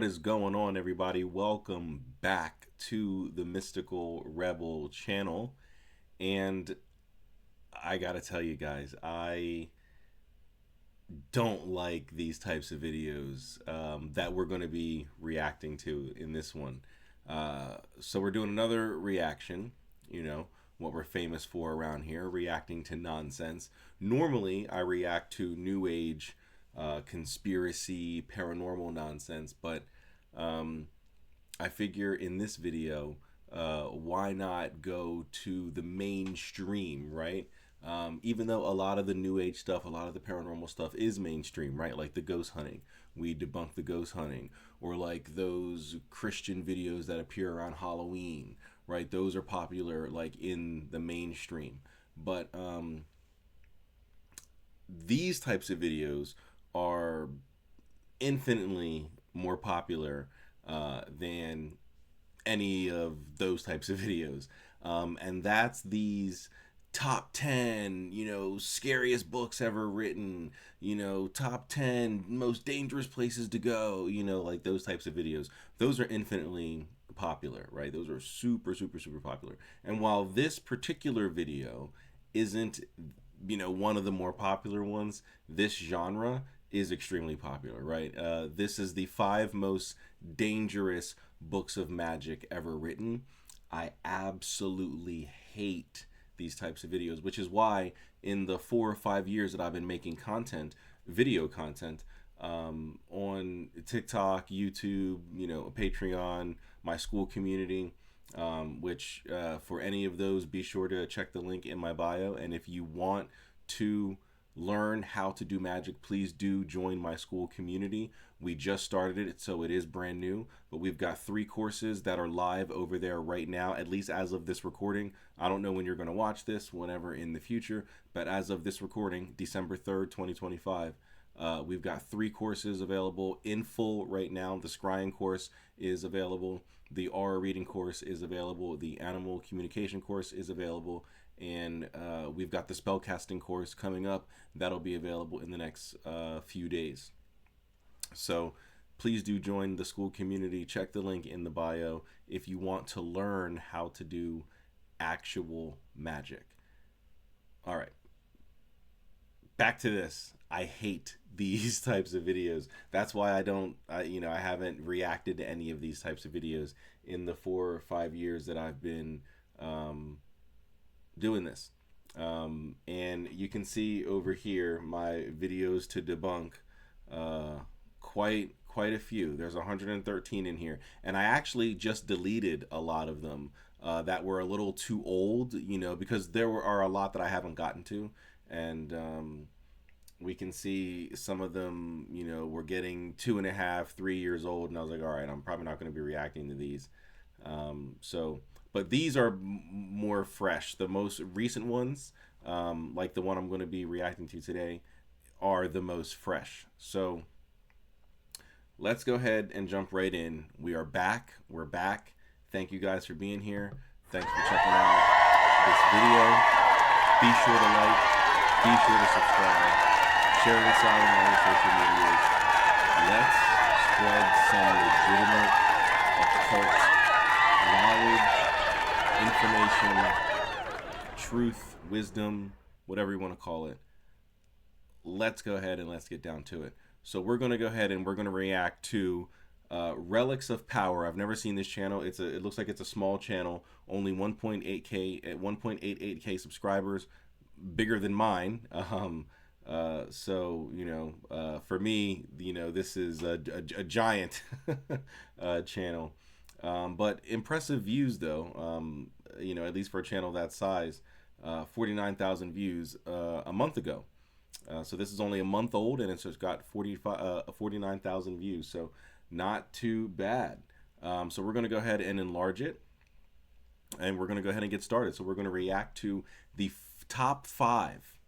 is going on, everybody? Welcome back to the Mystical Rebel channel. And I gotta tell you guys, I don't like these types of videos that we're going to be reacting to in this one. So we're doing another reaction, what we're famous for around here, reacting to nonsense. Normally, I react to new age conspiracy, paranormal nonsense, but I figure in this video, why not go to the mainstream, right? Even though a lot of the new age stuff, a lot of the paranormal stuff is mainstream, right? Like the ghost hunting, we debunk the ghost hunting, or like those Christian videos that appear around Halloween, right? Those are popular like in the mainstream. But these types of videos are infinitely more popular than any of those types of videos. And that's these top 10, scariest books ever written, top 10 most dangerous places to go, like those types of videos. Those are infinitely popular, right? Those are super, super, super popular. And while this particular video isn't, one of the more popular ones, this genre is extremely popular, right? This is the 5 most dangerous books of magic ever written. I absolutely hate these types of videos, which is why in the 4 or 5 years that I've been making content, video content, on TikTok, YouTube, Patreon, my school community, which for any of those, be sure to check the link in my bio. And if you want to learn how to do magic, please do join my school community. We just started it, so it is brand new, but we've got 3 courses that are live over there right now, at least as of this recording. I don't know when you're going to watch this, whenever in the future, but as of this recording, December 3rd, 2025, we've got 3 courses available in full right now. The scrying course is available, the aura reading course is available, the animal communication course is available, and we've got the spellcasting course coming up that'll be available in the next few days. So please do join the school community. Check the link in the bio if you want to learn how to do actual magic. All right, back to this. I hate these types of videos. That's why I haven't reacted to any of these types of videos in the 4 or 5 years that I've been doing this. And you can see over here my videos to debunk quite a few. There's 113 in here, and I actually just deleted a lot of them that were a little too old, because are a lot that I haven't gotten to, and we can see some of them, were getting 2.5, 3 years old, and I was like, all right, I'm probably not going to be reacting to these. But these are more fresh. The most recent ones, like the one I'm going to be reacting to today, are the most fresh. So let's go ahead and jump right in. We are back. We're back. Thank you guys for being here. Thanks for checking out this video. Be sure to like, be sure to subscribe, share this out on all your social medias. Let's spread some legitimate occult knowledge, information, truth, wisdom, whatever you want to call it. Let's go ahead and let's get down to it. So we're going to go ahead and we're going to react to Relics of Power. I've never seen this channel. It looks like it's a small channel, only 1.88k subscribers, bigger than mine. So for me, this is a giant channel. But impressive views though, at least for a channel that size. 49,000 views a month ago. So this is only a month old, and it's just got 49,000 views, so not too bad. So we're going to go ahead and enlarge it, and we're going to go ahead and get started. So we're going to react to the top 5,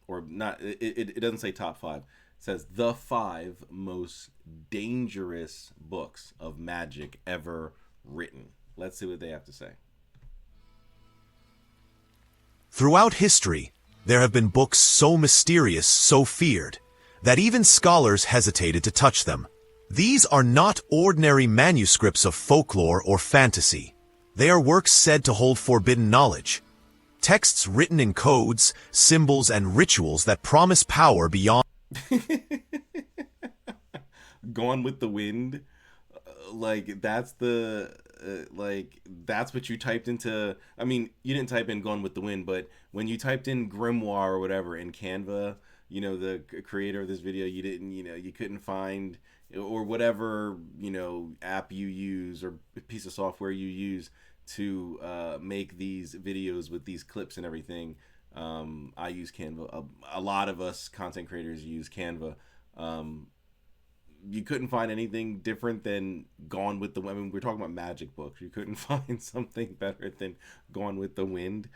or not, it doesn't say top 5. It says the 5 most dangerous books of magic ever written. Let's see what they have to say. Throughout history, there have been books so mysterious, so feared, that even scholars hesitated to touch them. These are not ordinary manuscripts of folklore or fantasy. They are works said to hold forbidden knowledge. Texts written in codes, symbols, and rituals that promise power beyond. Gone with the Wind. Like that's the that's what you typed into. I mean, you didn't type in Gone with the Wind, but when you typed in Grimoire or whatever in Canva, the creator of this video, you didn't, you couldn't find, or whatever, app you use or piece of software you use to make these videos with these clips and everything. I use Canva. A lot of us content creators use Canva. You couldn't find anything different than Gone with the Wind. I mean, we're talking about magic books. You couldn't find something better than Gone with the Wind.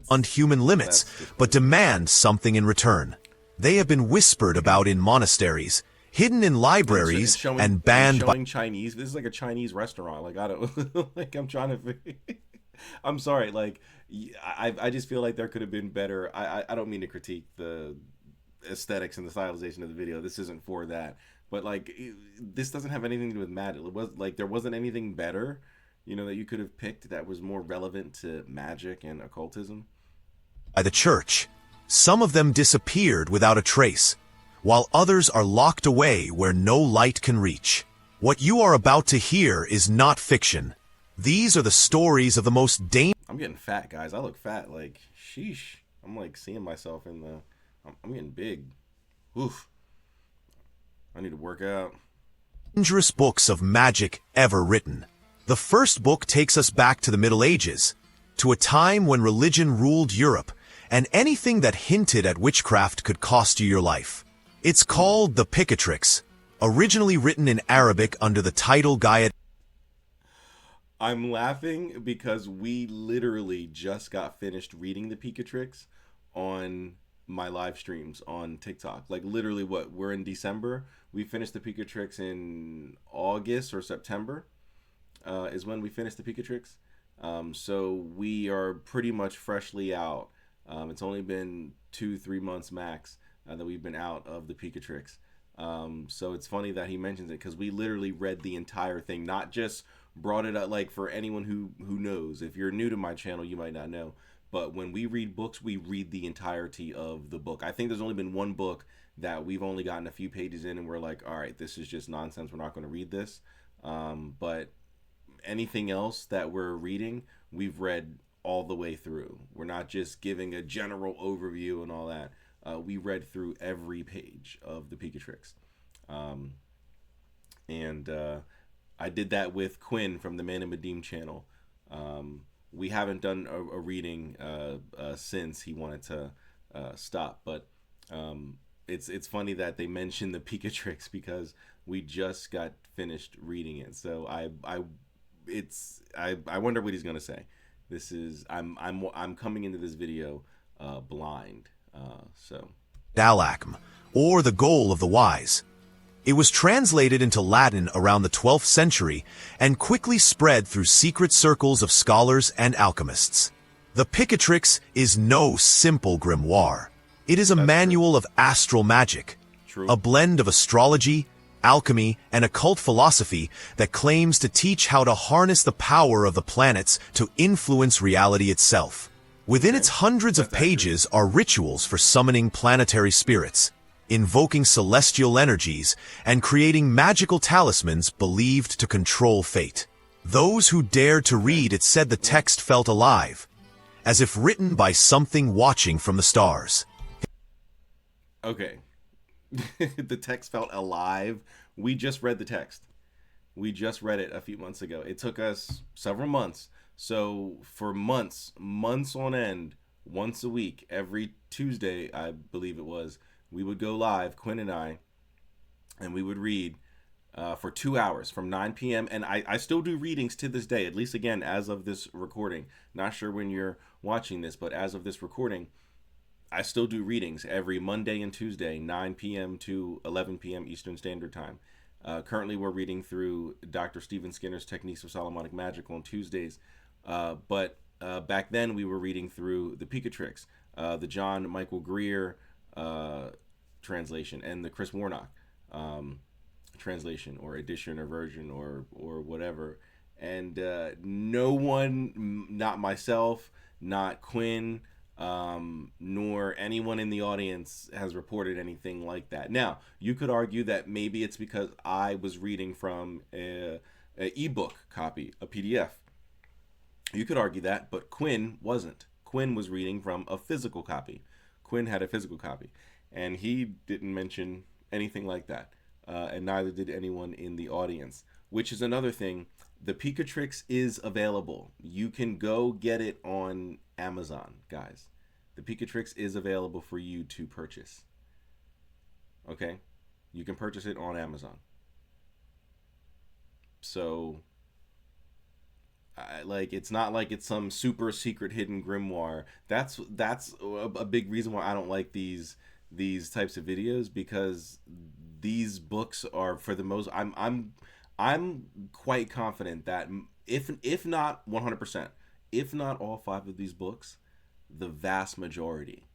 On human limits, but demand something in return. They have been whispered about in monasteries, hidden in libraries, and banned by Chinese. This is like a Chinese restaurant. Like, I don't like. I'm trying to. I'm sorry. Like, I just feel like there could have been better. I don't mean to critique the aesthetics and the stylization of the video. This isn't for that. But like, this doesn't have anything to do with magic. It was like there wasn't anything better, that you could have picked that was more relevant to magic and occultism. By the church. Some of them disappeared without a trace, while others are locked away where no light can reach. What you are about to hear is not fiction. These are the stories of the most dangerous. I'm getting fat, guys. I look fat. Like, sheesh. I'm like seeing myself in the. I'm getting big. Oof. I need to work out. Dangerous books of magic ever written. The first book takes us back to the Middle Ages, to a time when religion ruled Europe, and anything that hinted at witchcraft could cost you your life. It's called the Picatrix, originally written in Arabic under the title Gaia. I'm laughing because we literally just got finished reading the Picatrix on my live streams on TikTok. Like, literally, we're in December. We finished the Picatrix in August or September is when we finished the Picatrix. So we are pretty much freshly out. It's only been 2-3 months max that we've been out of the Picatrix. So it's funny that he mentions it because we literally read the entire thing, not just brought it up. Like, for anyone who knows, if you're new to my channel, you might not know. But when we read books, we read the entirety of the book. I think there's only been one book that we've only gotten a few pages in and we're like, all right, this is just nonsense. We're not going to read this. But anything else that we're reading, we've read all the way through. We're not just giving a general overview and all that. We read through every page of the Picatrix. And I did that with Quinn from the Man in Medim channel. We haven't done a reading since he wanted to stop, but it's funny that they mentioned the Picatrix because we just got finished reading it. So I wonder what he's gonna say. This is I'm coming into this video blind. So Dalacm, or the goal of the wise. It was translated into Latin around the 12th century and quickly spread through secret circles of scholars and alchemists. The Picatrix is no simple grimoire. It is a manual of astral magic, a blend of astrology, alchemy, and occult philosophy that claims to teach how to harness the power of the planets to influence reality itself. Within its hundreds of pages are rituals for summoning planetary spirits, invoking celestial energies, and creating magical talismans believed to control fate. Those who dared to read it said the text felt alive, as if written by something watching from the stars. Okay. The text felt alive. We just read the text. We just read it a few months ago. It took us several months. So for months on end, once a week, every Tuesday, I believe it was, we would go live, Quinn and I, and we would read for 2 hours from 9 p.m. And I still do readings to this day, at least again, as of this recording. Not sure when you're watching this, but as of this recording, I still do readings every Monday and Tuesday, 9 p.m. to 11 p.m. Eastern Standard Time. Currently, we're reading through Dr. Stephen Skinner's Techniques of Solomonic Magic on Tuesdays. But back then, we were reading through the Picatrix, the John Michael Greer translation, and the Chris Warnock translation or edition or version or whatever. And no one, not myself, not Quinn, nor anyone in the audience has reported anything like that. Now, you could argue that maybe it's because I was reading from a ebook copy, a PDF. You could argue that, but Quinn wasn't. Quinn was reading from a physical copy. Quinn had a physical copy, and he didn't mention anything like that, and neither did anyone in the audience, which is another thing. The Picatrix is available. You can go get it on Amazon, guys. The Picatrix is available for you to purchase. Okay? You can purchase it on Amazon. So, it's not like it's some super secret hidden grimoire. That's a big reason why I don't like these types of videos, because these books are, for the most, I'm quite confident that if not 100%, if not all 5 of these books, the vast majority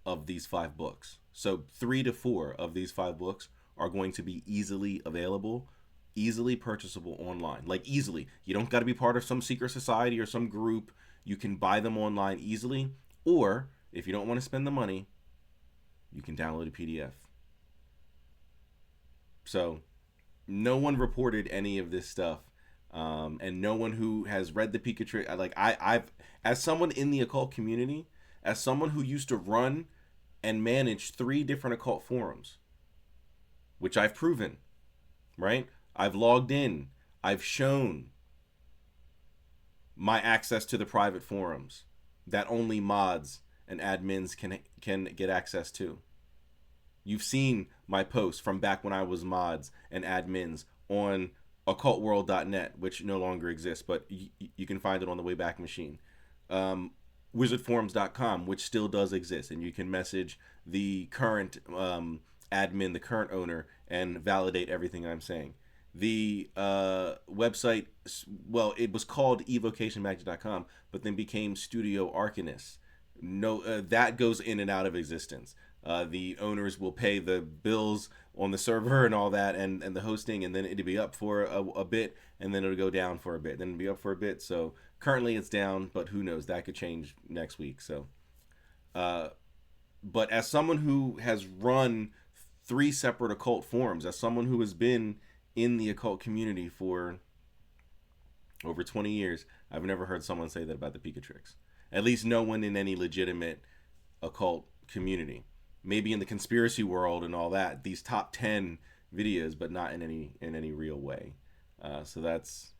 of these 5 books, so 3 to 4 of these 5 books, are going to be easily available, easily purchasable online. Like, easily. You don't got to be part of some secret society or some group. You can buy them online easily, or if you don't want to spend the money, you can download a PDF. So no one reported any of this stuff, and no one who has read the Picatrix, I've, as someone in the occult community, as someone who used to run and manage 3 different occult forums, which I've proven, right? I've logged in, I've shown my access to the private forums that only mods and admins can get access to. You've seen my posts from back when I was mods and admins on occultworld.net, which no longer exists, but you can find it on the Wayback Machine. Wizardforums.com, which still does exist, and you can message the current admin, the current owner, and validate everything I'm saying. The website, well, it was called evocationmagic.com, but then became Studio Arcanist. No, that goes in and out of existence. The owners will pay the bills on the server and all that, and the hosting, and then it'll be up for a bit, and then it'll go down for a bit, then it'll be up for a bit. So currently it's down, but who knows? That could change next week. So, but as someone who has run 3 separate occult forums, as someone who has been in the occult community for over 20 years, I've never heard someone say that about the Picatrix. At least no one in any legitimate occult community. Maybe in the conspiracy world and all that, these top 10 videos, but not in any real way. So that's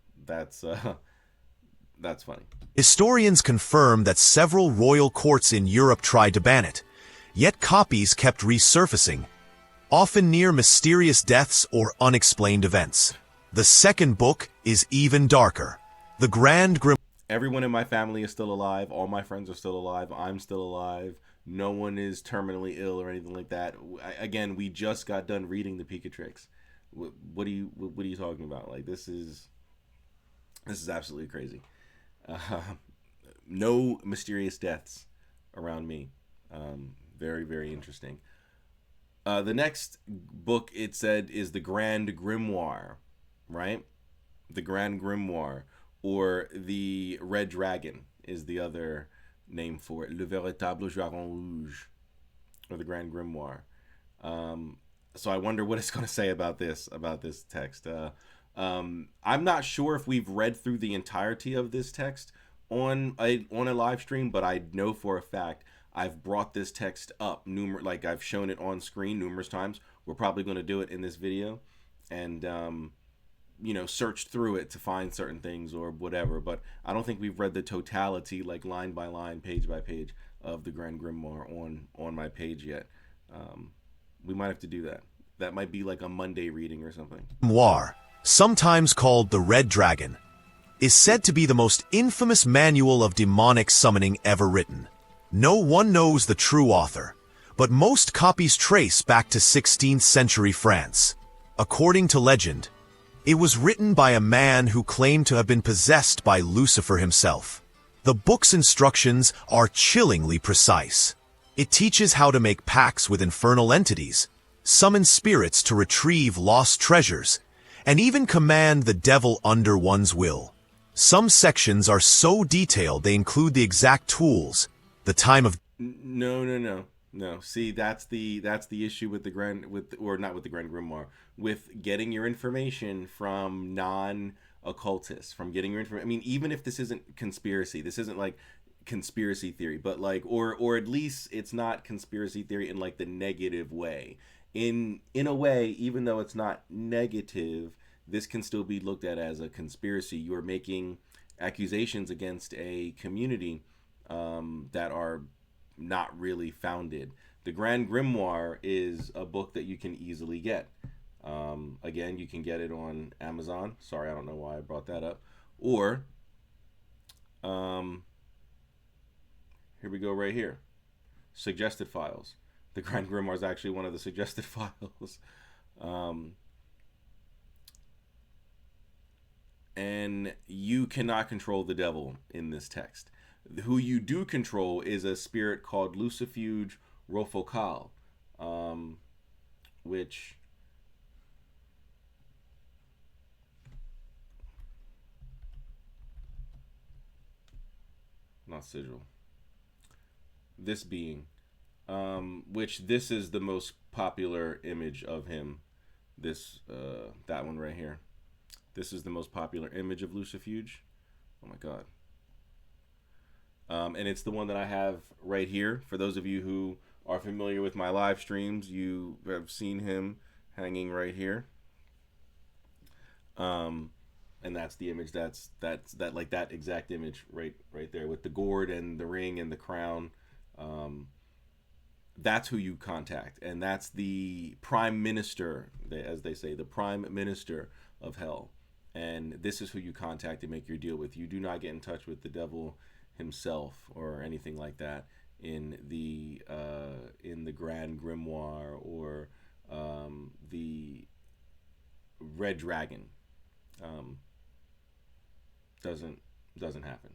funny. Historians confirm that several royal courts in Europe tried to ban it, yet copies kept resurfacing, often near mysterious deaths or unexplained events. The second book is even darker. The Grand Grimoire. Everyone in my family is still alive. All my friends are still alive. I'm still alive. No one is terminally ill or anything like that. Again, we just got done reading the Picatrix. What are you talking about? Like, this is absolutely crazy. No mysterious deaths around me. Very, very interesting. The next book, it said, is the Grand Grimoire, right? The Grand Grimoire, or the Red Dragon is the other name for it. Le Véritable Dragon Rouge, or the Grand Grimoire. So I wonder what it's going to say about this text. I'm not sure if we've read through the entirety of this text on a live stream, but I know for a fact I've brought this text up I've shown it on screen numerous times. We're probably going to do it in this video, and search through it to find certain things or whatever. But I don't think we've read the totality, like line by line, page by page, of the Grand Grimoire on my page yet. We might have to do that. That might be like a Monday reading or something. Grimoire, sometimes called the Red Dragon, is said to be the most infamous manual of demonic summoning ever written. No one knows the true author, but most copies trace back to 16th century France. According to legend, it was written by a man who claimed to have been possessed by Lucifer himself. The book's instructions are chillingly precise. It teaches how to make pacts with infernal entities, summon spirits to retrieve lost treasures, and even command the devil under one's will. Some sections are so detailed they include the exact tools, the time of No, no, no, no. See, that's the issue with the grand with or not with the Grand Grimoire, with getting your information from non occultists, from getting your information. I mean, even if this isn't conspiracy, this isn't like conspiracy theory, but like or at least it's not conspiracy theory in like the negative way. In a way, even though it's not negative, this can still be looked at as a conspiracy. You're making accusations against a community that are not really founded. The Grand Grimoire is a book that you can easily get. Again, you can get it on Amazon. Sorry, I don't know why I brought that up. Or, um, here we go right here. Suggested files. The Grand Grimoire is actually one of the suggested files. Um, and you cannot control the devil in this text. Who you do control is a spirit called Lucifuge Rofokal, which not sigil. This being, which this is the most popular image of him. This that one right here. This is the most popular image of Lucifuge. Oh my god. And it's the one that I have right here. For those of you who are familiar with my live streams, you have seen him hanging right here. And that's the image. That's that like that exact image right there with the gourd and the ring and the crown. That's who you contact, and that's the prime minister, as they say, the prime minister of hell. And this is who you contact to make your deal with. You do not get in touch with the devil himself or anything like that in the Grand Grimoire or the Red Dragon. Doesn't happen.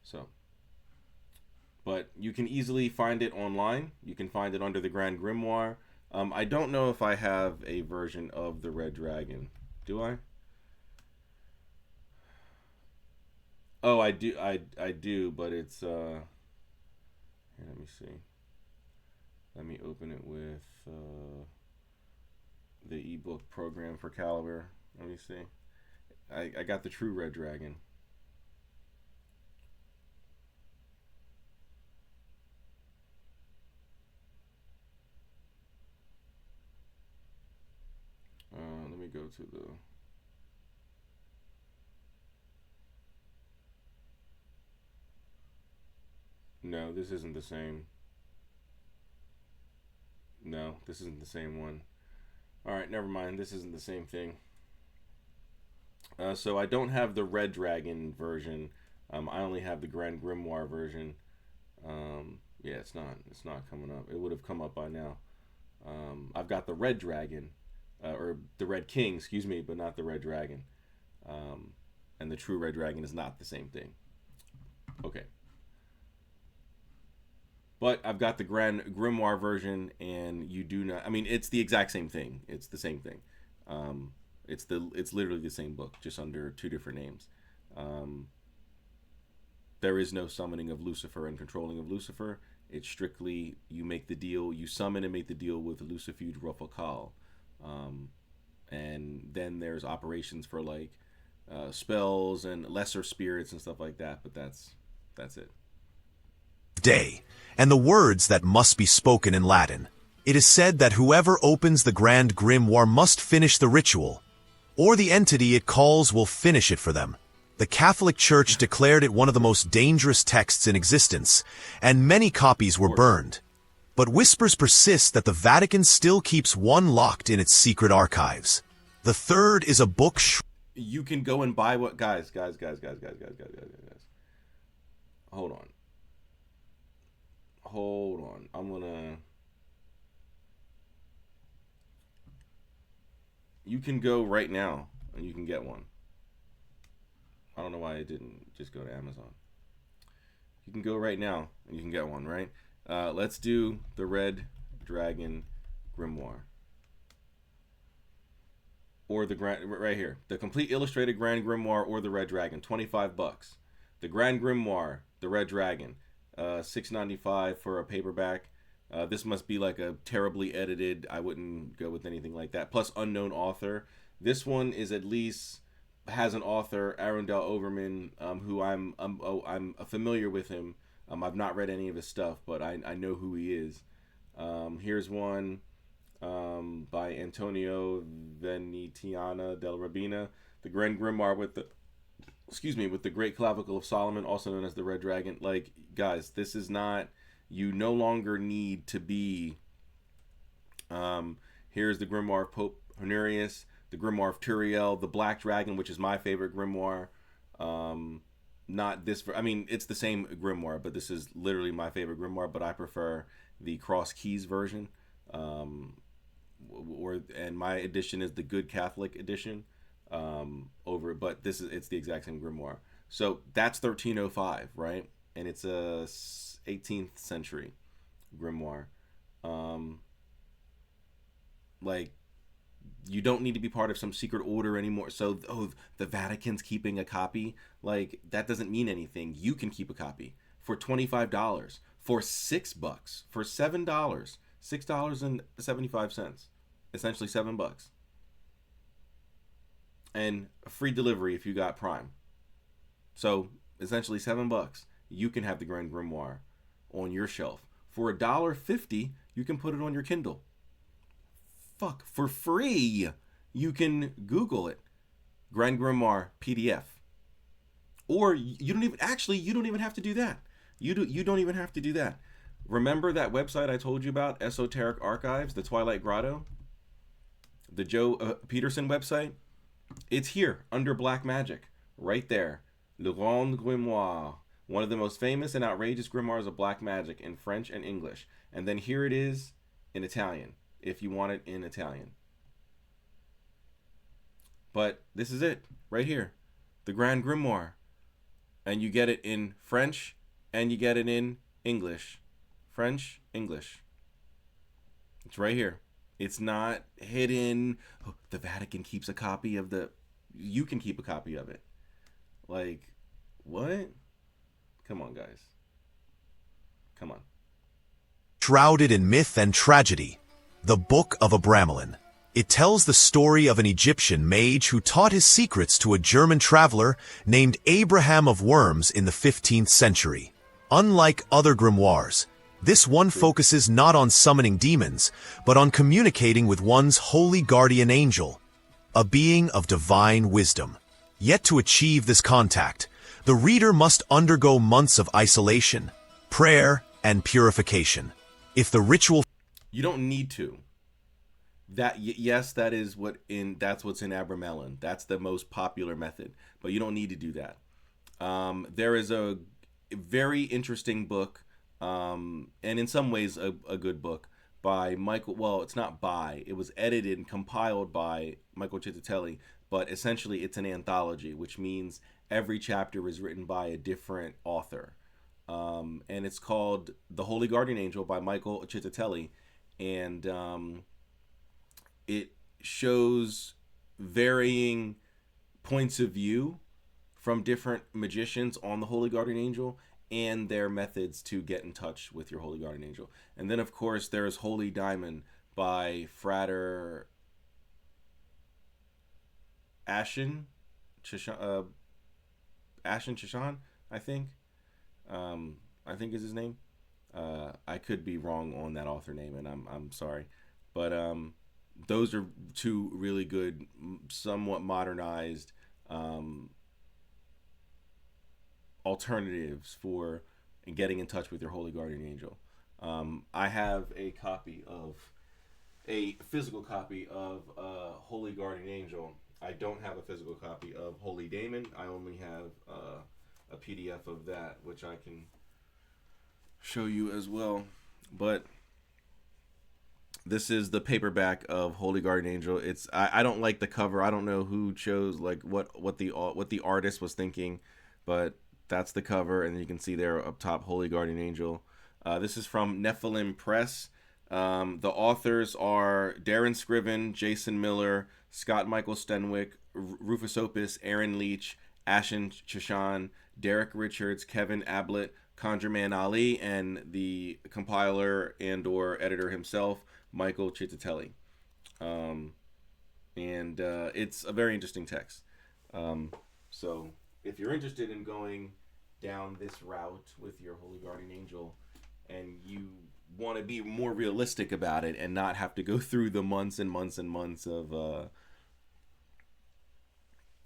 So, but you can easily find it online. You can find it under the Grand Grimoire. I don't know if I have a version of the Red Dragon. Do I? Oh, I do. I do, but it's here, let me see. Let me open it with the ebook program for Caliber. Let me see. I got the true Red Dragon. Let me go to the. No, this isn't the same. No, this isn't the same one. All right, never mind. This isn't the same thing. So I don't have the Red Dragon version. I only have the Grand Grimoire version. Yeah, it's not. It's not coming up. It would have come up by now. I've got the Red Dragon, or the Red King, excuse me, but not the Red Dragon. And the true Red Dragon is not the same thing. Okay. But I've got the Grand Grimoire version, and you do not. I mean, it's the exact same thing. It's the same thing. It's literally the same book, just under two different names. There is no summoning of Lucifer and controlling of Lucifer. It's strictly you make the deal, you summon and make the deal with Lucifuge Rofokal. And then there's operations for like spells and lesser spirits and stuff like that. But that's it. day, and the words that must be spoken in Latin. It is said that whoever opens the Grand Grimoire must finish the ritual, or the entity it calls will finish it for them. The Catholic Church declared it one of the most dangerous texts in existence, and many copies were burned. But whispers persist that the Vatican still keeps one locked in its secret archives. The third is a book You can go and buy what guys. Hold on. I'm gonna. You can go right now and you can get one. I don't know why it didn't just go to Amazon. You can go right now and you can get one, right? Let's do the Red Dragon Grimoire. Or the Grand, right here, the complete illustrated Grand Grimoire or the Red Dragon, $25. The Grand Grimoire, the Red Dragon, $6.95 for a paperback. This must be like a terribly edited. I wouldn't go with anything like that. Plus unknown author. This one is at least has an author, Arundel Overman, who I'm familiar with him. I've not read any of his stuff, but I know who he is. Here's one by Antonio Venetiana del Rabina, the Grand Grimoire with the Great Clavicle of Solomon, also known as the Red Dragon. Like, guys, this is not. You no longer need to be. Here's the Grimoire of Pope Honorius, the Grimoire of Turiel, the Black Dragon, which is my favorite grimoire. Not this. I mean, it's the same grimoire, but this is literally my favorite grimoire. But I prefer the Cross Keys version. And my edition is the Good Catholic edition. But it's the exact same grimoire. So that's 1305, right? And it's a 18th century grimoire. Like, you don't need to be part of some secret order anymore. So, the Vatican's keeping a copy. Like, that doesn't mean anything. You can keep a copy for $25, for $6, for $7, $6.75, essentially $7, and a free delivery if you got Prime. So, essentially $7, you can have the Grand Grimoire on your shelf. For $1.50, you can put it on your Kindle. For free, you can Google it, Grand Grimoire PDF. Or you don't even have to do that. You don't even have to do that. Remember that website I told you about, Esoteric Archives, the Twilight Grotto, the Joe Peterson website? It's here under Black Magic, right there. Le Grand Grimoire, one of the most famous and outrageous grimoires of black magic in French and English. And then here it is in Italian, if you want it in Italian. But this is it, right here. The Grand Grimoire. And you get it in French, and you get it in English. French, English. It's right here. It's not hidden. Oh, the Vatican keeps a copy of the... You can keep a copy of it. Like, what? Come on, guys. Come on. Shrouded in myth and tragedy, the Book of Abramelin. It tells the story of an Egyptian mage who taught his secrets to a German traveler named Abraham of Worms in the 15th century. Unlike other grimoires, this one focuses not on summoning demons, but on communicating with one's holy guardian angel, a being of divine wisdom. Yet to achieve this contact, the reader must undergo months of isolation, prayer, and purification. If the ritual... You don't need to. Yes, that's what's in Abramelin. That's the most popular method, but you don't need to do that. There is a very interesting book, and in some ways a good book by Michael. Well, it's not by. It was edited and compiled by Michael Cittatelli, but essentially it's an anthology, which means every chapter is written by a different author, and it's called The Holy Guardian Angel by Michael Cittatelli, and it shows varying points of view from different magicians on the Holy Guardian Angel and their methods to get in touch with your Holy Guardian Angel. And then, of course, there's Holy Diamond by Frater Ashen Chishan, I think. I think is his name. I could be wrong on that author name, and I'm sorry. But those are two really good, somewhat modernized alternatives for getting in touch with your Holy Guardian Angel. I have a physical copy of Holy Guardian Angel. I don't have a physical copy of Holy Daemon. I only have a PDF of that, which I can show you as well. But this is the paperback of Holy Guardian Angel. I don't like the cover. I don't know who chose, like, what the artist was thinking, but that's the cover, and you can see there up top Holy Guardian Angel. This is from Nephilim Press. The authors are Darren Scriven, Jason Miller, Scott Michael Stenwick, Rufus Opus, Aaron Leach, Ashen Chashan, Derek Richards, Kevin Ablett, Conjurman Ali, and the compiler and/or editor himself, Michael Chittatelli. Um, and it's a very interesting text. Um, so if you're interested in going down this route with your Holy Guardian Angel, and you want to be more realistic about it and not have to go through the months and months and months of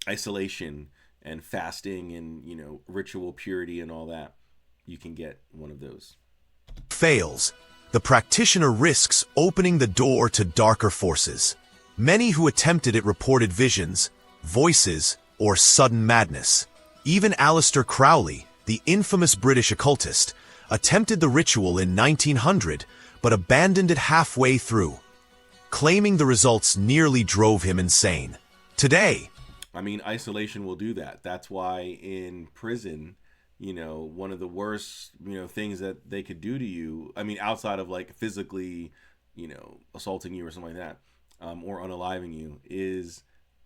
isolation and fasting and ritual purity and all that, you can get one of those. Fails, the practitioner risks opening the door to darker forces. Many who attempted it reported visions, voices, or sudden madness. Even Aleister Crowley, the infamous British occultist, attempted the ritual in 1900, but abandoned it halfway through, claiming the results nearly drove him insane. Today, I mean, isolation will do that. That's why in prison, one of the worst, things that they could do to you, I mean, outside of like physically, assaulting you or something like that, or unaliving you, is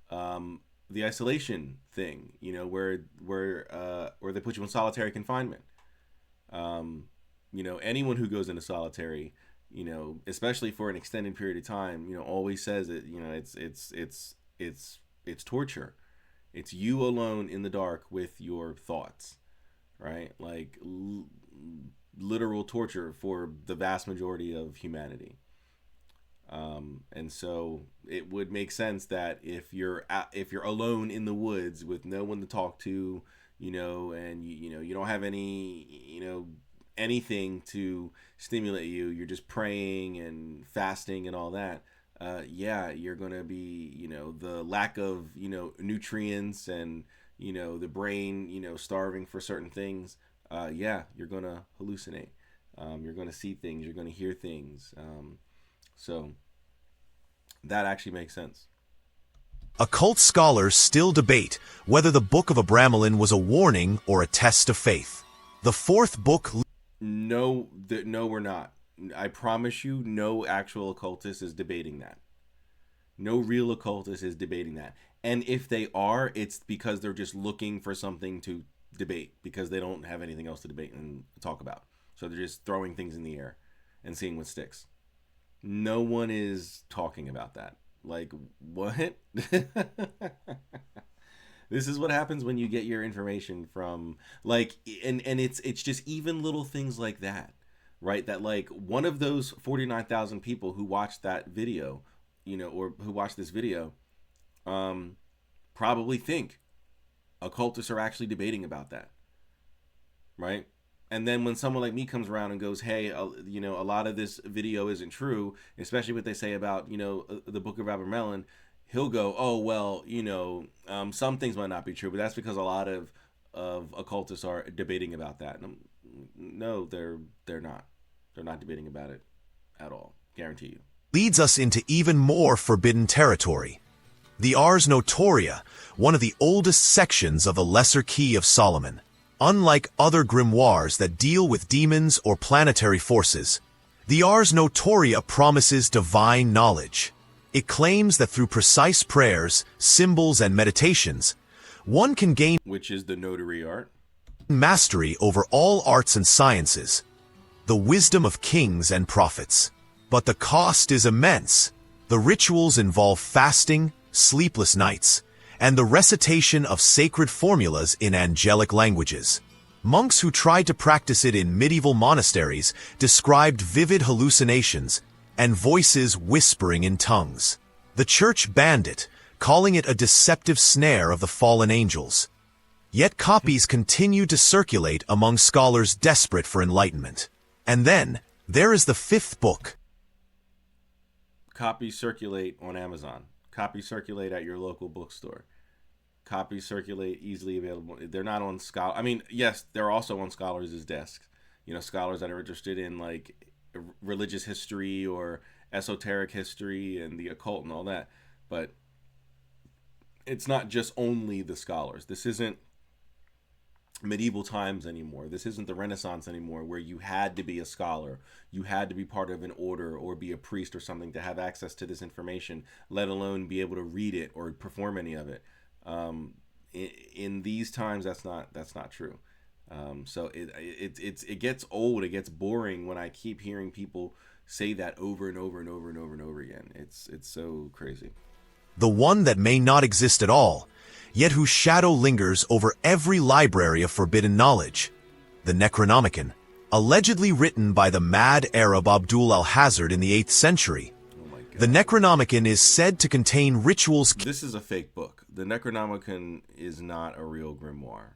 the isolation thing, where they put you in solitary confinement. Anyone who goes into solitary, especially for an extended period of time, always says that, it's torture. It's you alone in the dark with your thoughts, right? Like literal torture for the vast majority of humanity. And so it would make sense that if you're alone in the woods with no one to talk to, and you don't have any, anything to stimulate you, you're just praying and fasting and all that. Yeah, you're gonna be, the lack of, nutrients and, the brain, starving for certain things. Yeah, you're gonna hallucinate. You're gonna see things. You're gonna hear things. So that actually makes sense. occult scholars still debate whether the Book of Abramelin was a warning or a test of faith. The fourth book... No, no, we're not. I promise you, no actual occultist is debating that. No real occultist is debating that. And if they are, it's because they're just looking for something to debate because they don't have anything else to debate and talk about. So they're just throwing things in the air and seeing what sticks. No one is talking about that. Like, what? This is what happens when you get your information from, like, and it's just even little things like that, right? That, like, one of those 49,000 people who watched that video, or who watched this video, probably think occultists are actually debating about that, right? And then when someone like me comes around and goes, hey, a lot of this video isn't true, especially what they say about, the Book of Abramelin, he'll go, oh, well, some things might not be true, but that's because a lot of occultists are debating about that. And no, they're not. They're not debating about it at all. Guarantee you. leads us into even more forbidden territory. The Ars Notoria, one of the oldest sections of the Lesser Key of Solomon. Unlike other grimoires that deal with demons or planetary forces, the Ars Notoria promises divine knowledge. It claims that through precise prayers, symbols, and meditations, one can gain Which is the notary art. mastery over all arts and sciences, the wisdom of kings and prophets. But the cost is immense. The rituals involve fasting, sleepless nights, and the recitation of sacred formulas in angelic languages. Monks who tried to practice it in medieval monasteries described vivid hallucinations and voices whispering in tongues. The church banned it, calling it a deceptive snare of the fallen angels. Yet copies continue to circulate among scholars desperate for enlightenment. And then, there is the fifth book. Copies circulate on Amazon. Copies circulate at your local bookstore. Copies circulate easily available. They're not on I mean, yes, they're also on scholars' desks. Scholars that are interested in like religious history or esoteric history and the occult and all that. But it's not just only the scholars. This isn't medieval times anymore. This isn't the Renaissance anymore, where you had to be a scholar, you had to be part of an order or be a priest or something to have access to this information, let alone be able to read it or perform any of it. In these times, that's not true. So it gets old, it gets boring when I keep hearing people say that over and over and over and over and over again. It's so crazy. The one that may not exist at all, yet whose shadow lingers over every library of forbidden knowledge. The Necronomicon, allegedly written by the mad Arab Abdul al-Hazard in the 8th century. Oh my The god. Necronomicon is said to contain rituals. This is a fake book. The Necronomicon is not a real grimoire.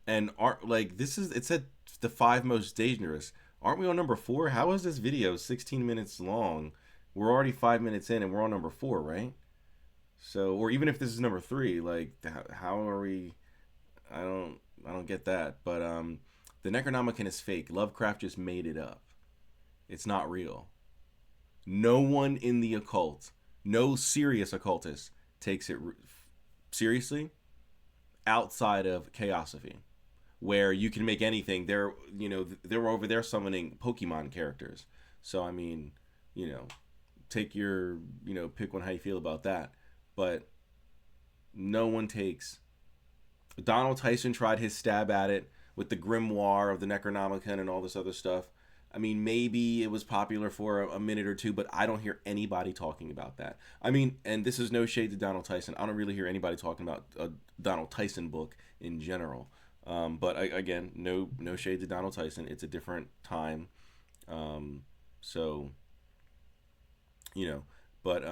And aren't like this is it said the five most dangerous. Aren't we on number 4? How is this video 16 minutes long? We're already 5 minutes in and we're on number 4, right? So, or even if this is number 3, like how are we? I don't get that. But the Necronomicon is fake. Lovecraft just made it up. It's not real. No one in the occult, no serious occultist takes it seriously outside of Chaosophy, where you can make anything. They're over there summoning Pokemon characters. So I mean, you know, take your, pick one how you feel about that. But no one takes. Donald Tyson tried his stab at it with the grimoire of the Necronomicon and all this other stuff. I mean, maybe it was popular for a minute or two, but I don't hear anybody talking about that. I mean, and this is no shade to Donald Tyson. I don't really hear anybody talking about a Donald Tyson book in general. But again, no shade to Donald Tyson. It's a different time. So, but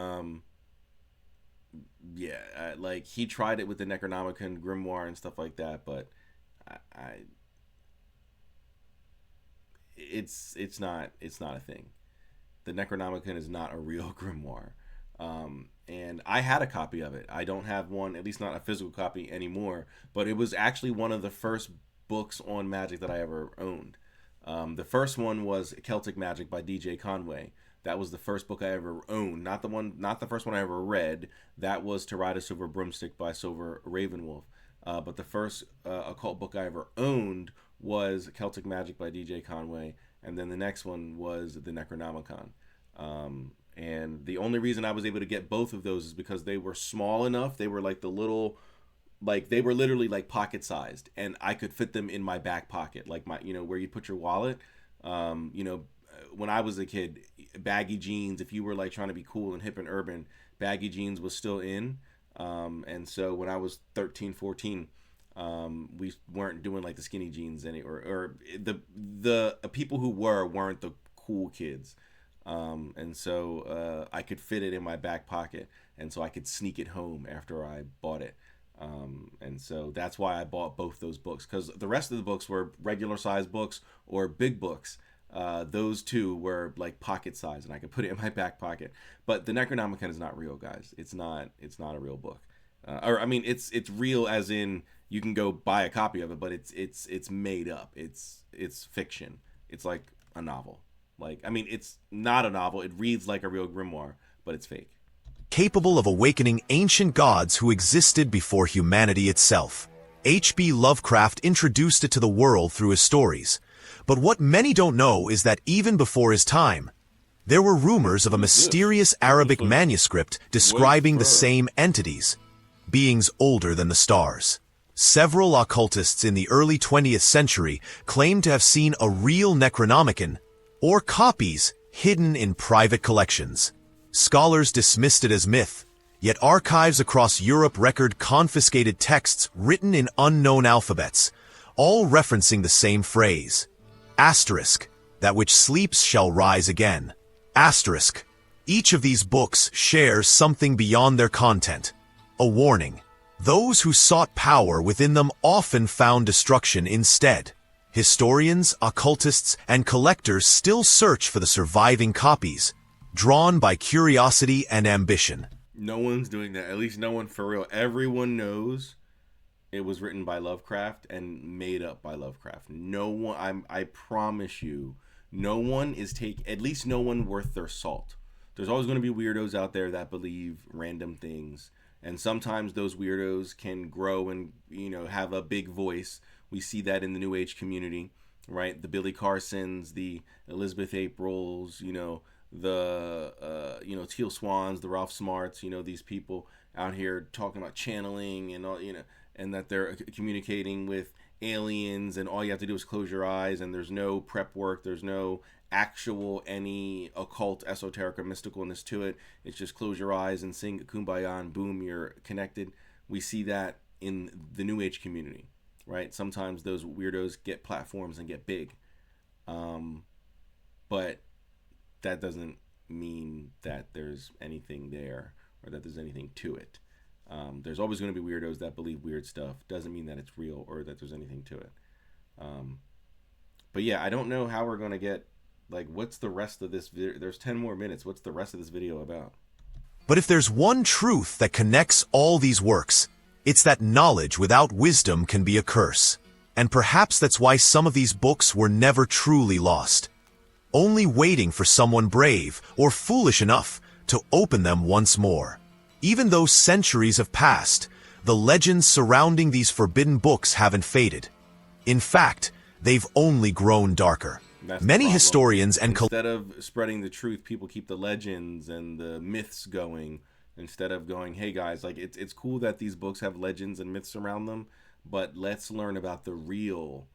yeah, like he tried it with the Necronomicon grimoire and stuff like that, but I it's not a thing. The Necronomicon is not a real grimoire. And I had a copy of it. I don't have one, at least not a physical copy anymore, but it was actually one of the first books on magic that I ever owned. The first one was Celtic Magic by DJ Conway. That was the first book I ever owned. Not the first one I ever read. That was To Ride a Silver Broomstick by Silver Ravenwolf. But the first occult book I ever owned was Celtic Magic by DJ Conway, and then the next one was the Necronomicon. And the only reason I was able to get both of those is because they were small enough. They were like they were literally like pocket sized, and I could fit them in my back pocket, like where you put your wallet. When I was a kid, baggy jeans, if you were like trying to be cool and hip and urban, baggy jeans was still in. And so when I was 13, 14, we weren't doing like the skinny jeans or the people who weren't the cool kids. And so I could fit it in my back pocket, and so I could sneak it home after I bought it. And so that's why I bought both those books, because the rest of the books were regular size books or big books. Those two were like pocket size, and I could put it in my back pocket. But the Necronomicon is not real, guys. It's not a real book. Or I mean, it's real as in you can go buy a copy of it, but it's made up. It's fiction. It's like a novel. Like, I mean, it's not a novel. It reads like a real grimoire, but it's fake. Capable of awakening ancient gods who existed before humanity itself. H.P. Lovecraft introduced it to the world through his stories. But what many don't know is that even before his time, there were rumors of a mysterious Arabic manuscript describing the same entities, beings older than the stars. Several occultists in the early 20th century claimed to have seen a real Necronomicon, or copies, hidden in private collections. Scholars dismissed it as myth, yet archives across Europe record confiscated texts written in unknown alphabets, all referencing the same phrase. Asterisk, that which sleeps shall rise again. Asterisk, each of these books shares something beyond their content. A warning. Those who sought power within them often found destruction instead. Historians, occultists, and collectors still search for the surviving copies, drawn by curiosity and ambition. No one's doing that. At least no one for real. Everyone knows it was written by Lovecraft and made up by Lovecraft. No one, I promise you, no one is at least no one worth their salt. There's always going to be weirdos out there that believe random things. And sometimes those weirdos can grow and, have a big voice We see that in the New Age community, right? The Billy Carsons, the Elizabeth Aprils, the Teal Swans, the Ralph Smarts, these people out here talking about channeling and all, and that they're communicating with aliens, and all you have to do is close your eyes, and there's no prep work, there's no actual any occult, esoteric, or mysticalness to it. It's just close your eyes and sing Kumbaya, and boom, you're connected. We see that in the New Age community, right? Sometimes those weirdos get platforms and get big, but that doesn't mean that there's anything there or that there's anything to it. There's always going to be weirdos that believe weird stuff. Doesn't mean that it's real or that there's anything to it. But yeah, I don't know how we're going to get, like, what's the rest of this video? There's 10 more minutes. What's the rest of this video about? But if there's one truth that connects all these works, it's that knowledge without wisdom can be a curse. And perhaps that's why some of these books were never truly lost, only waiting for someone brave or foolish enough to open them once more. Even though centuries have passed, the legends surrounding these forbidden books haven't faded. In fact, they've only grown darker. Many historians and instead of spreading the truth, people keep the legends and the myths going, instead of going, hey guys, like, it's cool that these books have legends and myths around them, but let's learn about the real.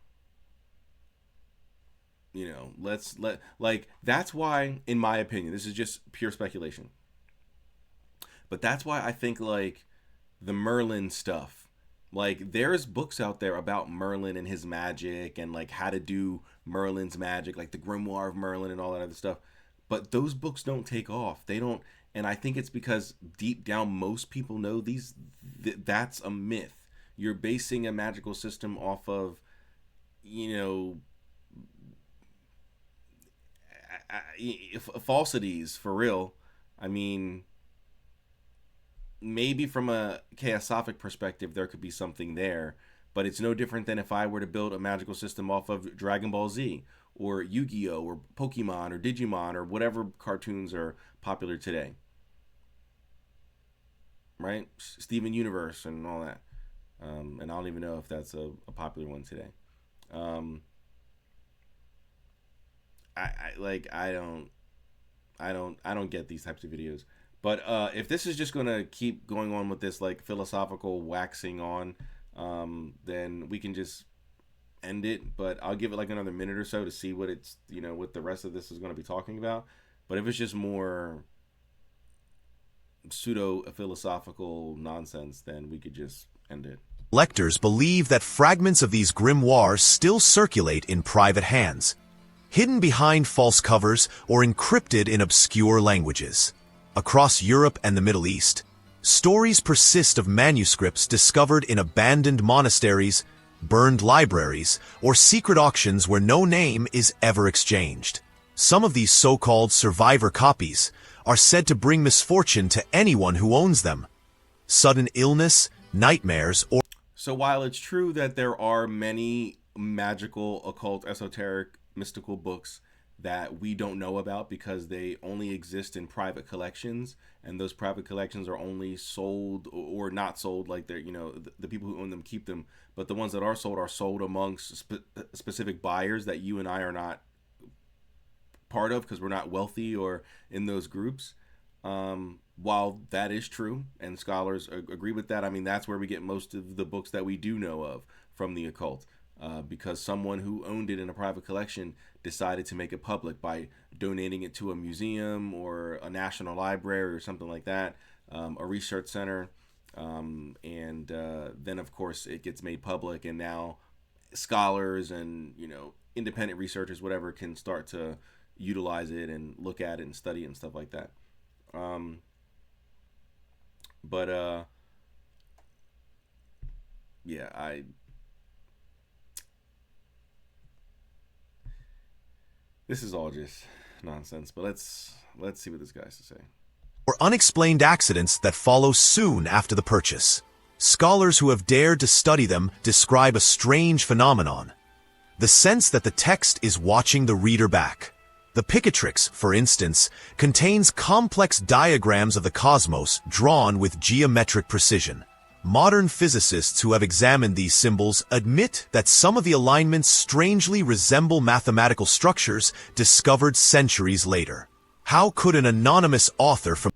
That's why, in my opinion, this is just pure speculation, but that's why I think, like, the Merlin stuff, like, there's books out there about Merlin and his magic and, like, how to do Merlin's magic, like the Grimoire of Merlin and all that other stuff. But those books don't take off. They don't. And I think it's because deep down, most people know that's a myth. You're basing a magical system off of, falsities, for real. I mean, maybe from a chaosophic perspective there could be something there, but it's no different than if I were to build a magical system off of Dragon Ball Z or Yu-Gi-Oh or Pokemon or Digimon or whatever cartoons are popular today, right? Steven Universe and all that, and I don't even know if that's a popular one today. I don't get these types of videos. But if this is just going to keep going on with this, like, philosophical waxing on, then we can just end it. But I'll give it like another minute or so to see what it's, what the rest of this is going to be talking about. But if it's just more pseudo-philosophical nonsense, then we could just end it. Collectors believe that fragments of these grimoires still circulate in private hands, hidden behind false covers or encrypted in obscure languages. Across Europe and the Middle East, stories persist of manuscripts discovered in abandoned monasteries, burned libraries, or secret auctions where no name is ever exchanged. Some of these so-called survivor copies are said to bring misfortune to anyone who owns them. Sudden illness, nightmares, or... So while it's true that there are many magical, occult, esoteric, mystical books that we don't know about because they only exist in private collections, and those private collections are only sold or not sold, like they're, the people who own them keep them, but the ones that are sold amongst specific buyers that you and I are not part of because we're not wealthy or in those groups. While that is true, and scholars agree with that, I mean, that's where we get most of the books that we do know of from the occult. Because someone who owned it in a private collection decided to make it public by donating it to a museum or a national library or something like that, a research center, and then of course it gets made public, and now scholars and independent researchers, whatever, can start to utilize it and look at it and study it and stuff like that. Yeah, this is all just nonsense, but let's see what this guy has to say. Or unexplained accidents that follow soon after the purchase. Scholars who have dared to study them describe a strange phenomenon: the sense that the text is watching the reader back. The Picatrix, for instance, contains complex diagrams of the cosmos drawn with geometric precision. Modern physicists who have examined these symbols admit that some of the alignments strangely resemble mathematical structures discovered centuries later. How could an anonymous author from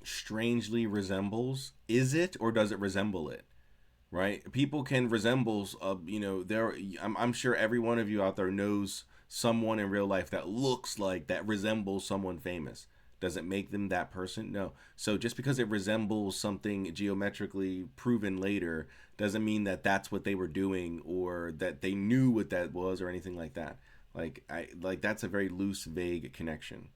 Strangely resembles? Is it, or does it resemble it? Right? People can resemble, I'm sure every one of you out there knows someone in real life that looks like, that resembles someone famous. Does it make them that person? No. So just because it resembles something geometrically proven later doesn't mean that that's what they were doing, or that they knew what that was, or anything like that. Like that's a very loose, vague connection.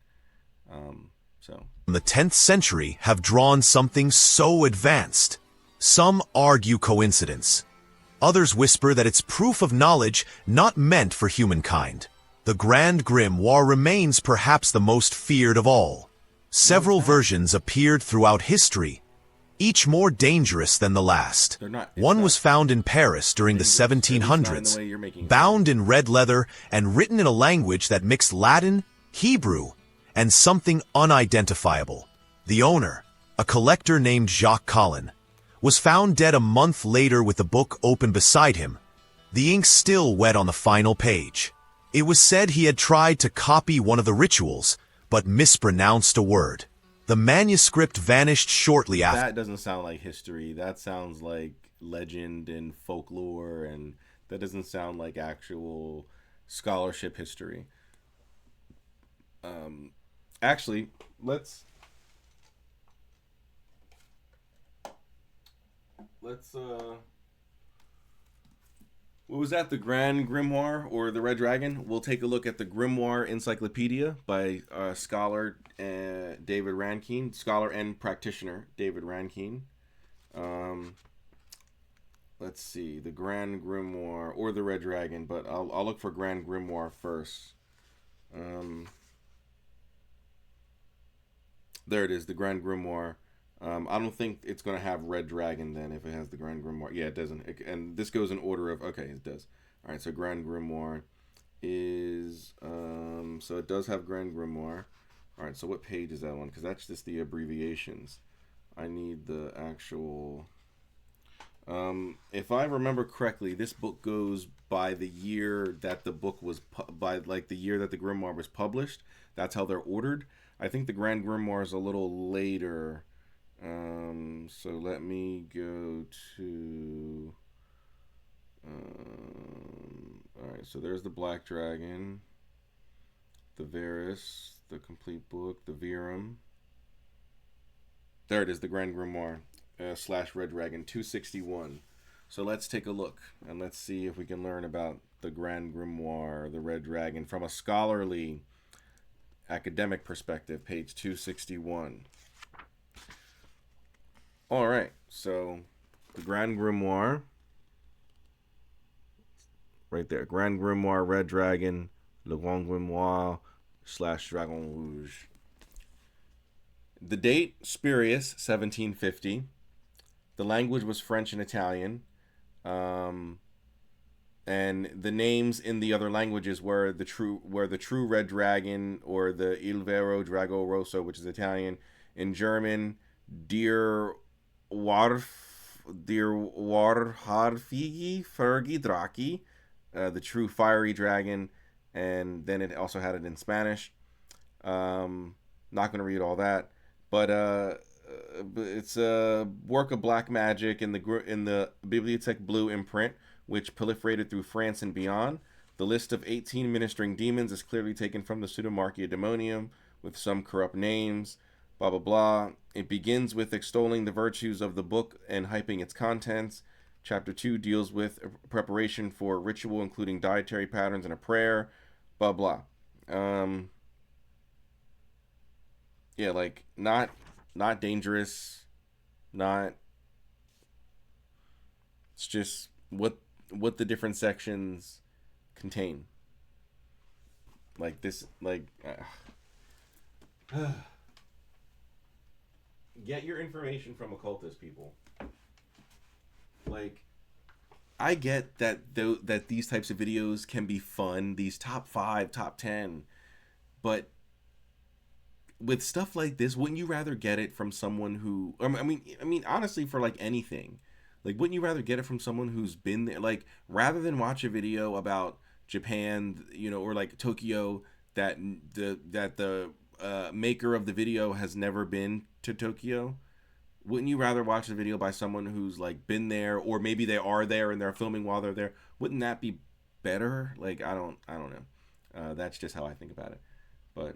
So the 10th century have drawn something so advanced? Some argue coincidence. Others whisper that it's proof of knowledge not meant for humankind. The Grand Grimoire remains perhaps the most feared of all. Several versions appeared throughout history, each more dangerous than the last. One was found in Paris during the 1700s, bound in red leather and written in a language that mixed Latin, Hebrew, and something unidentifiable. The owner, a collector named Jacques Collin, was found dead a month later with the book open beside him, the ink still wet on the final page. It was said he had tried to copy one of the rituals, but mispronounced a word. The manuscript vanished shortly after. That doesn't sound like history. That sounds like legend and folklore, and that doesn't sound like actual scholarship history. Actually, let's what was that? The Grand Grimoire or the Red Dragon? We'll take a look at the Grimoire Encyclopedia by scholar David Rankine, scholar and practitioner David Rankine. Let's see, the Grand Grimoire or the Red Dragon, but I'll look for Grand Grimoire first. There it is, the Grand Grimoire. I don't think it's going to have Red Dragon then if it has the Grand Grimoire. Yeah, it doesn't. And this goes in order of... Okay, it does. All right, so Grand Grimoire is... so it does have Grand Grimoire. All right, so what page is that on? Because that's just the abbreviations. I need the actual... if I remember correctly, this book goes by the year that the book was... the year that the Grimoire was published. That's how they're ordered. I think the Grand Grimoire is a little later... so let me go to alright, so there's the Black Dragon, the Varus, the complete book, the Virum. There it is, the Grand Grimoire / Red Dragon 261. So let's take a look and let's see if we can learn about the Grand Grimoire, the Red Dragon, from a scholarly academic perspective, page 261. All right, so the Grand Grimoire, right there. Grand Grimoire, Red Dragon, Le Grand Grimoire / Dragon Rouge. The date, Spurious, 1750. The language was French and Italian. And the names in the other languages were the true Red Dragon, or the Il Vero Drago Rosso, which is Italian. In German, Der Warharfigi Fergi Draki, the true fiery dragon, and then it also had it in Spanish. Not going to read all that, but it's a work of black magic in the Bibliothèque Bleue imprint, which proliferated through France and beyond. The list of 18 ministering demons is clearly taken from the Pseudomarchia Daemonium, with some corrupt names. Blah, blah, blah. It begins with extolling the virtues of the book and hyping its contents. Chapter 2 deals with preparation for ritual, including dietary patterns and a prayer. Blah, blah. Yeah, like, not dangerous. Not... It's just what the different sections contain. Like, this, like... Get your information from occultist people. Like, I get that that these types of videos can be fun, these top 5, top 10, but with stuff like this, wouldn't you rather get it from someone who... I mean, honestly, for like anything, Like, wouldn't you rather get it from someone who's been there? Like, rather than watch a video about Japan, you know, or like Tokyo, that the maker of the video has never been to Tokyo. Wouldn't you rather watch a video by someone who's like been there, or maybe they are there and they're filming while they're there? Wouldn't that be better? Like, I don't know. That's just how I think about it. But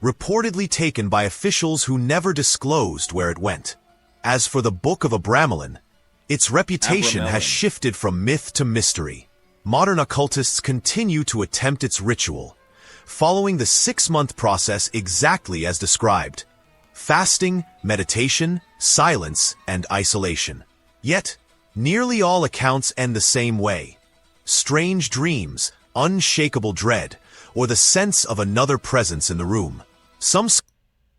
reportedly taken by officials who never disclosed where it went. As for the Book of Abramelin, its reputation has Abramelin. shifted from myth to mystery. Modern occultists continue to attempt its ritual, following the 6-month process exactly as described. Fasting, meditation, silence, and isolation. Yet, nearly all accounts end the same way. Strange dreams, unshakable dread, or the sense of another presence in the room. Some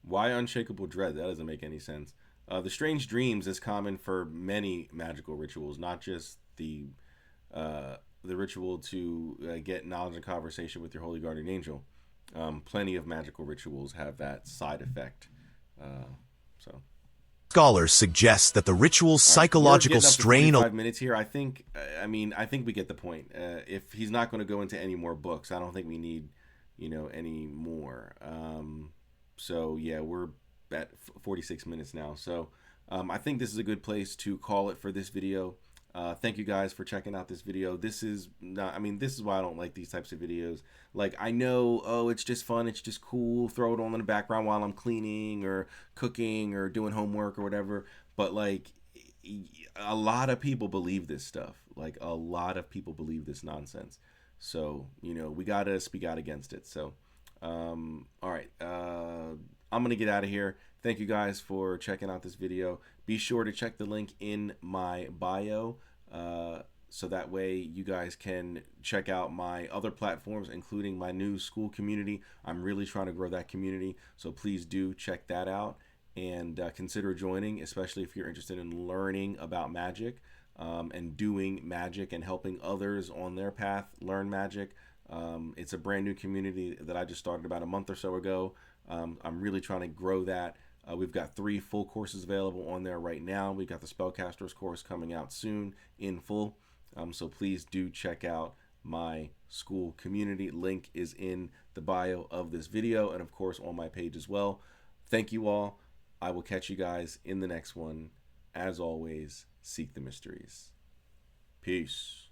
Why unshakable dread? That doesn't make any sense. The strange dreams is common for many magical rituals, not just the ritual to get knowledge and conversation with your holy guardian angel. Plenty of magical rituals have that side effect. So scholars suggest that the ritual's all right, we're psychological getting up to strain 45 minutes here. I think. I mean, I think we get the point. If he's not going to go into any more books, I don't think we need, you know, any more. So yeah, we're at 46 minutes now. So I think this is a good place to call it for this video. Thank you guys for checking out this video. This is not, I mean, this is why I don't like these types of videos. Like, I know, oh, it's just fun, it's just cool, throw it on in the background while I'm cleaning or cooking or doing homework or whatever. But like, a lot of people believe this stuff. Like, a lot of people believe this nonsense. So, you know, we gotta speak out against it. So, all right, I'm gonna get out of here. Thank you guys for checking out this video. Be sure to check the link in my bio, so that way you guys can check out my other platforms, including my new school community. I'm really trying to grow that community, so please do check that out and consider joining, especially if you're interested in learning about magic, and doing magic and helping others on their path learn magic. It's a brand new community that I just started about a month or so ago. I'm really trying to grow that. We've got 3 full courses available on there right now. We've got the Spellcasters course coming out soon in full. So please do check out my school community. Link is in the bio of this video and, of course, on my page as well. Thank you all. I will catch you guys in the next one. As always, seek the mysteries. Peace.